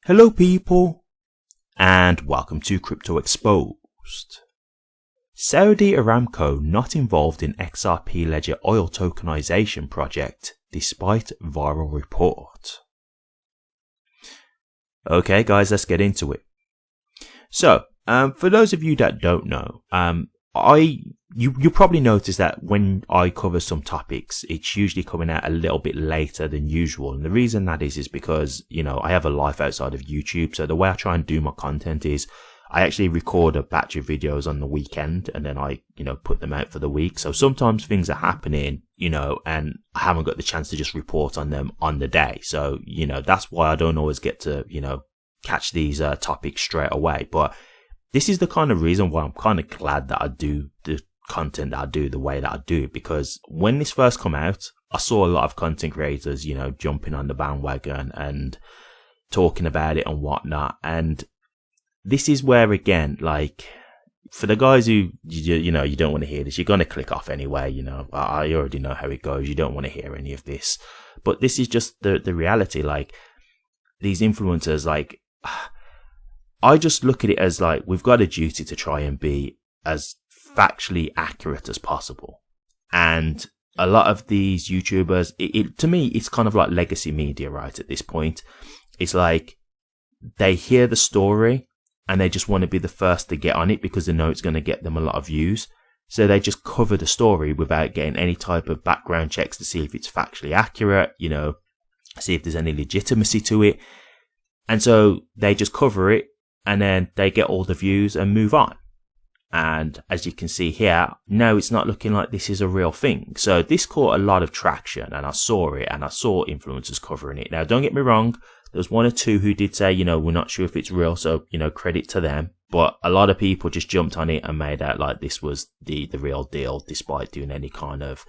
Hello people, and welcome to Crypto Exposed. Saudi Aramco not involved in XRP Ledger oil tokenization project despite viral report. Okay guys, let's get into it. So, for those of you that don't know, you probably notice that when I cover some topics, it's usually coming out a little bit later than usual. And the reason that is because, I have a life outside of YouTube. So the way I try and do my content is I actually record a batch of videos on the weekend and then I, put them out for the week. So sometimes things are happening, and I haven't got the chance to just report on them on the day. So, that's why I don't always get to, catch these topics straight away. But this is the kind of reason why I'm kind of glad that I do the content that I do the way that I do, because when this first come out, I saw a lot of content creators, jumping on the bandwagon and talking about it and whatnot. And this is where, again, like, for the guys who, you don't want to hear this, you're going to click off anyway. I already know how it goes. You don't want to hear any of this, but this is just the reality. Like, these influencers, like, I just look at it as like, we've got a duty to try and be as factually accurate as possible. And a lot of these YouTubers, to me, it's kind of like legacy media, right? At this point, it's like they hear the story and they just want to be the first to get on it because they know it's going to get them a lot of views. So they just cover the story without getting any type of background checks to see if it's factually accurate, see if there's any legitimacy to it. And so they just cover it and then they get all the views and move on. And as you can see here, no, it's not looking like this is a real thing. So this caught a lot of traction and I saw it and I saw influencers covering it. Now, don't get me wrong. There was one or two who did say, we're not sure if it's real. So, credit to them. But a lot of people just jumped on it and made out like this was the real deal, despite doing any kind of,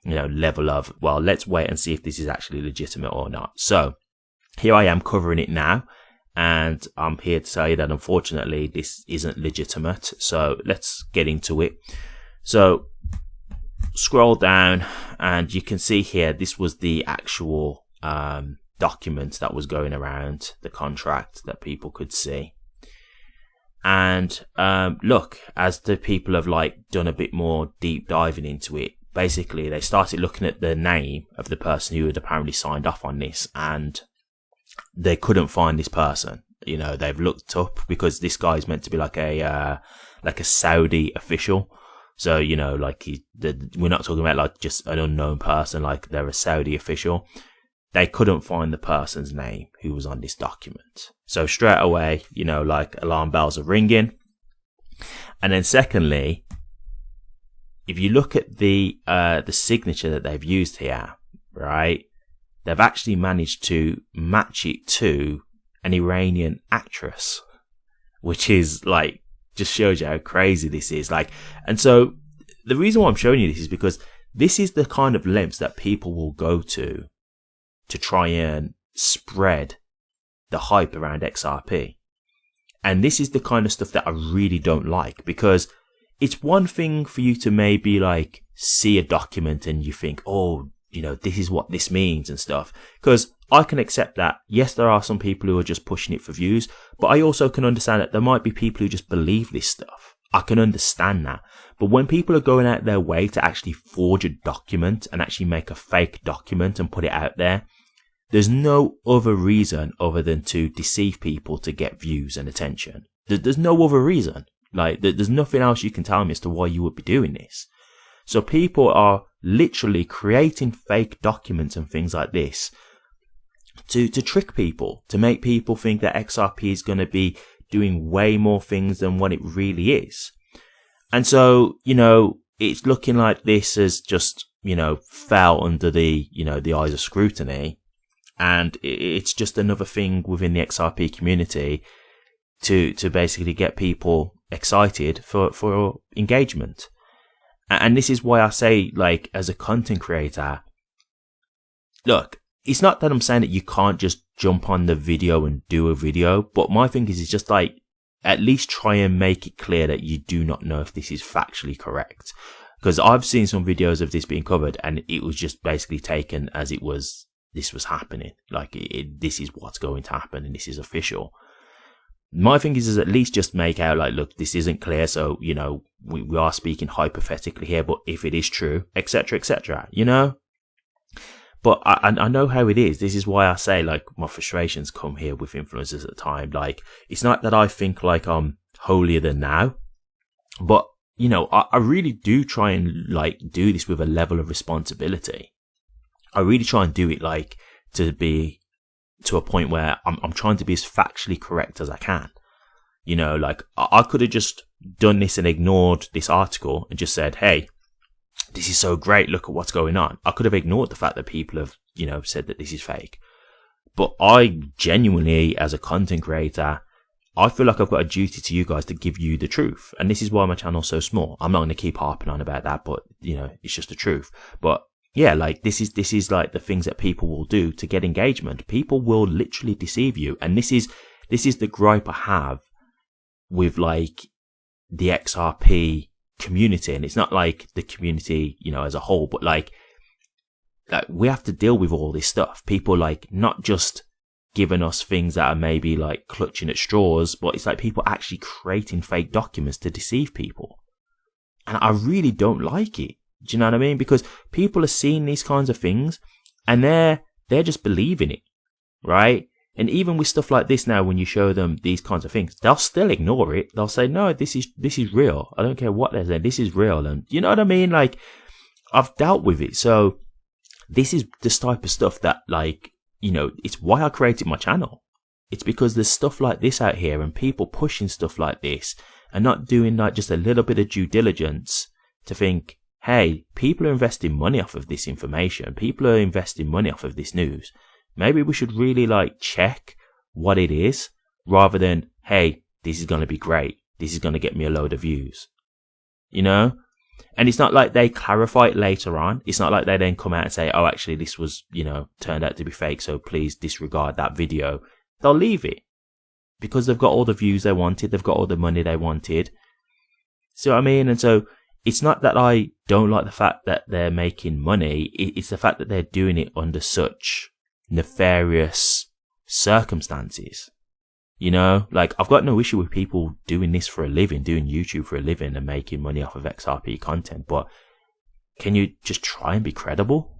level of, well, let's wait and see if this is actually legitimate or not. So here I am covering it now. And I'm here to say that unfortunately this isn't legitimate. So let's get into it. So scroll down and you can see here, this was the actual document that was going around, the contract that people could see. And look, as the people have done a bit more deep diving into it, basically they started looking at the name of the person who had apparently signed off on this, and they couldn't find this person. They've looked up because this guy is meant to be like a Saudi official. So, we're not talking about just an unknown person, like they're a Saudi official. They couldn't find the person's name who was on this document. So straight away, alarm bells are ringing. And then secondly, if you look at the signature that they've used here, right? They've actually managed to match it to an Iranian actress, which is just shows you how crazy this is. And so the reason why I'm showing you this is because this is the kind of lengths that people will go to try and spread the hype around XRP. And this is the kind of stuff that I really don't like, because it's one thing for you to maybe see a document and you think, oh, this is what this means and stuff. Because I can accept that. Yes, there are some people who are just pushing it for views, but I also can understand that there might be people who just believe this stuff. I can understand that. But when people are going out their way to actually forge a document and actually make a fake document and put it out there, there's no other reason other than to deceive people to get views and attention. There's no other reason. There's nothing else you can tell me as to why you would be doing this. So people are literally creating fake documents and things like this to trick people, to make people think that XRP is going to be doing way more things than what it really is. And so, it's looking like this has just, fell under the eyes of scrutiny. And it's just another thing within the XRP community to basically get people excited for engagement. And this is why I say, as a content creator, look, it's not that I'm saying that you can't just jump on the video and do a video, but my thing is just at least try and make it clear that you do not know if this is factually correct. Because I've seen some videos of this being covered and it was just basically taken as it was this was happening. Like, this is what's going to happen, and this is official. My thing is at least just make out like, look, this isn't clear, so, you know, we are speaking hypothetically here, but if it is true, etc., you know? But I know how it is. This is why I say, like, my frustrations come here with influencers at the time. Like, it's not that I think like I'm holier than thou, but, you know, I really do try and, like, do this with a level of responsibility. I really try and do it, like, to be to a point where I'm trying to be as factually correct as I can. You know, like, I could have just done this and ignored this article and just said, hey, this is so great, look at what's going on. I could have ignored the fact that people have, you know, said that this is fake. But I genuinely, as a content creator, I feel like I've got a duty to you guys to give you the truth. And this is why my channel's so small. I'm not going to keep harping on about that, but, you know, it's just the truth. But yeah, like, this is like the things that people will do to get engagement. People will literally deceive you. And this is the gripe I have with, like, the XRP community. And it's not like the community, you know, as a whole, but like we have to deal with all this stuff. People, like, not just giving us things that are maybe like clutching at straws, but it's like people actually creating fake documents to deceive people. And I really don't like it. Do you know what I mean? Because people are seeing these kinds of things and they're just believing it, right? And even with stuff like this now, when you show them these kinds of things, they'll still ignore it. They'll say, no, this is real. I don't care what they're saying. This is real. And you know what I mean? Like, I've dealt with it. So this is this type of stuff that, like, you know, it's why I created my channel. It's because there's stuff like this out here and people pushing stuff like this and not doing, like, just a little bit of due diligence to think, hey, people are investing money off of this information. People are investing money off of this news. Maybe we should really, like, check what it is rather than, hey, this is going to be great. This is going to get me a load of views. You know? And it's not like they clarify it later on. It's not like they then come out and say, oh, actually, this was, you know, turned out to be fake, so please disregard that video. They'll leave it because they've got all the views they wanted. They've got all the money they wanted. See what I mean? And so it's not that I don't like the fact that they're making money. It's the fact that they're doing it under such nefarious circumstances. You know, like, I've got no issue with people doing this for a living, doing YouTube for a living and making money off of XRP content, but can you just try and be credible?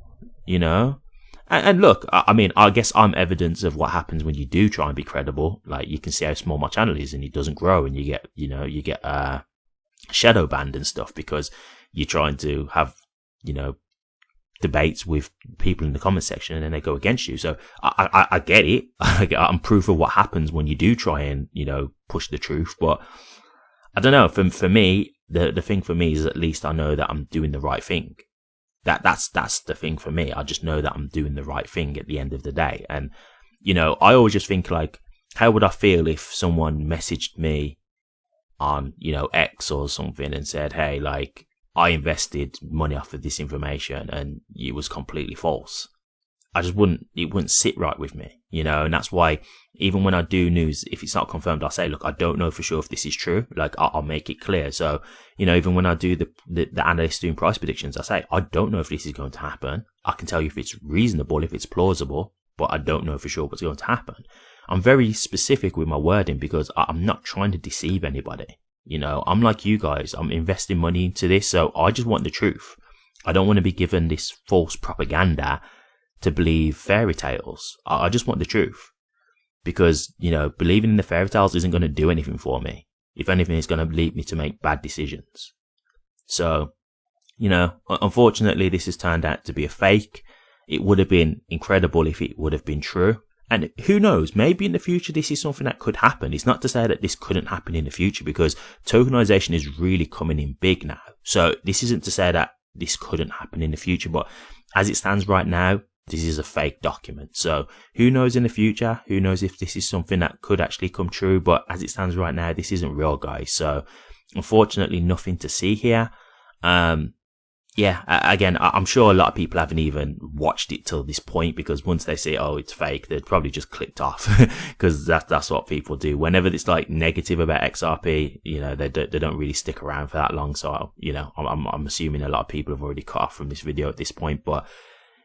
You know? And look, I mean, I guess I'm evidence of what happens when you do try and be credible. Like, you can see how small my channel is and it doesn't grow, and you get shadow banned and stuff because you're trying to have, you know, debates with people in the comment section and then they go against you. So I get it. I'm proof of what happens when you do try and, you know, push the truth. But I don't know. For me, the thing for me is at least I know that I'm doing the right thing. That's the thing for me. I just know that I'm doing the right thing at the end of the day. And, you know, I always just think, like, how would I feel if someone messaged me on, you know, X or something and said, hey, like, I invested money off of this information and it was completely false. It wouldn't sit right with me, you know, and that's why even when I do news, if it's not confirmed, I'll say, look, I don't know for sure if this is true. Like, I'll make it clear. So, you know, even when I do the analysts doing price predictions, I say, I don't know if this is going to happen. I can tell you if it's reasonable, if it's plausible, but I don't know for sure what's going to happen. I'm very specific with my wording because I'm not trying to deceive anybody. You know, I'm like you guys. I'm investing money into this, so I just want the truth. I don't want to be given this false propaganda to believe fairy tales. I just want the truth. Because, you know, believing in the fairy tales isn't going to do anything for me. If anything, it's going to lead me to make bad decisions. So, you know, unfortunately, this has turned out to be a fake. It would have been incredible if it would have been true. And who knows, maybe in the future this is something that could happen. It's not to say that this couldn't happen in the future because tokenization is really coming in big now. So this isn't to say that this couldn't happen in the future, but as it stands right now, this is a fake document. So who knows in the future? Who knows if this is something that could actually come true? But as it stands right now, this isn't real, guys. So unfortunately, nothing to see here. Yeah, again, I'm sure a lot of people haven't even watched it till this point because once they say, oh, it's fake, they'd probably just clicked off because that's what people do. Whenever it's like negative about XRP, you know, they don't really stick around for that long. So, you know, I'm assuming a lot of people have already cut off from this video at this point. But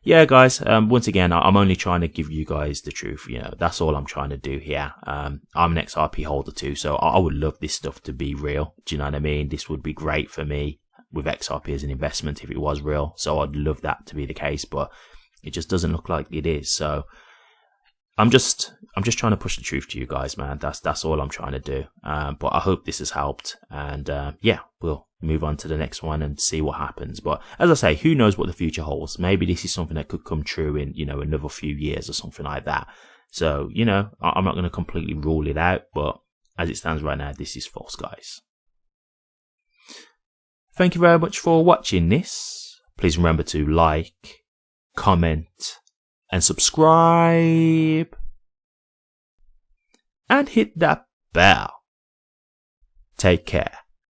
yeah, guys, once again, I'm only trying to give you guys the truth. You know, that's all I'm trying to do here. I'm an XRP holder too, so I would love this stuff to be real. Do you know what I mean? This would be great for me with XRP as an investment if it was real. So I'd love that to be the case, but it just doesn't look like it is. So I'm just trying to push the truth to you guys, man. That's all I'm trying to do. But I hope this has helped, and yeah, we'll move on to the next one and see what happens. But as I say, who knows what the future holds? Maybe this is something that could come true in, you know, another few years or something like that. So, you know, I'm not going to completely rule it out, but as it stands right now, this is false, guys. Thank you very much for watching this. Please remember to like, comment, and subscribe. And hit that bell. Take care.